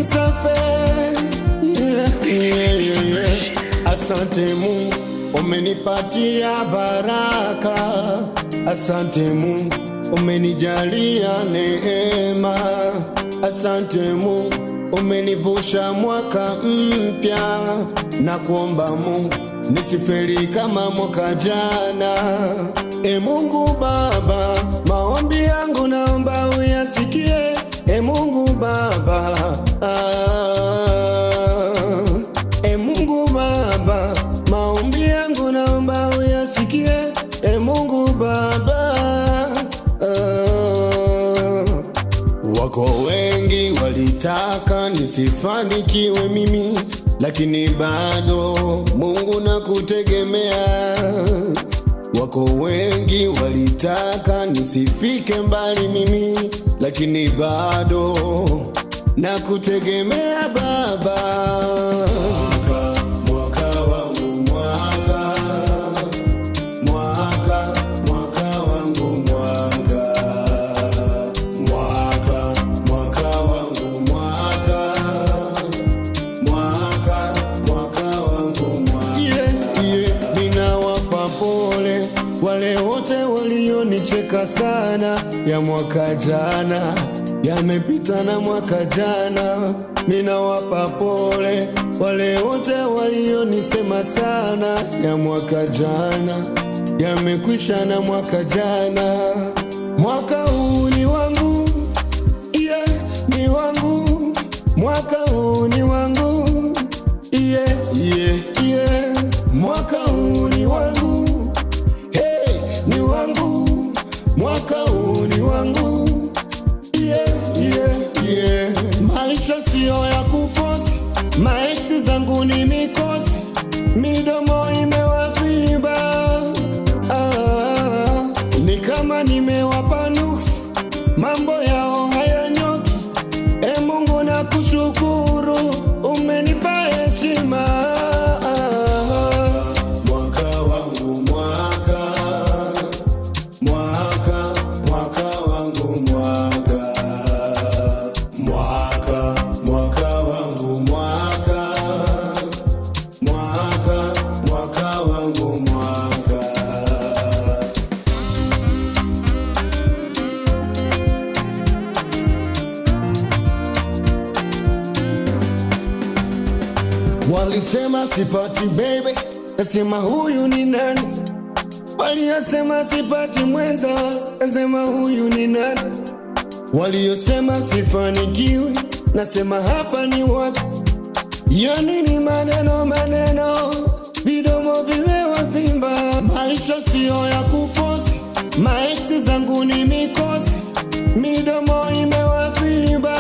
safe. Asante Mungu umenipatia baraka. Asante Mungu umenijalia neema. Asante Mungu umenivusha mwaka mpya. Na kuomba Mungu nisifeli kama mwaka jana. Mungu Baba, maombi yangu naomba uyasikie. Mungu Baba, Mungu Baba, maombi yangu naomba uyasikie. Mungu Baba, wako wengi walitaka nisifanikiwe mimi, lakini bado Mungu nakutegemea. Wako wengi walitaka nisifike mbali mimi, lakini bado nakutegemea Baba. Mwaka wangu mwaka, mwaka wangu mwaka, mwaka wangu mwaka, mwaka wangu mwaka. Ninawapa pole wale wote walionicheka sana ya mwaka jana, yamepita na mwaka jana. Ninawapa pole wale wote walionisema sana ya mwaka jana, yamekwisha na mwaka jana. Mwaka huu ni wangu, yeah, ni wangu. Mwaka huu ni wangu, yeah, yeah, yeah. Mwaka huu ni wangu, hey, ni wangu. Mwaka huu ni wangu, yeah, yeah, yeah. Maisha siyo ya kufosi, maeksi zangu ni mikosi, midomo imewapimba. Ni kama nimewapa nuksi, mambo yao hayanyoki. Mungu nakushukuru, umenipa heshima. Mwaka wangu mwaka, mwaka wangu mwaka, mwaka wangu mwaka, mwaka wangu mwaka. Walisema sipati baby, nasema huyu ni nani? Waliosema sipati mwenza, nasema huyu ni nani? Waliosema sifanikiwi, nasema hapa ni wapi? Yani ni maneno, vidomo vimewavimba. Maisha siyo ya kufosi, maeksi zangu ni mikosi, midomo imewavimba.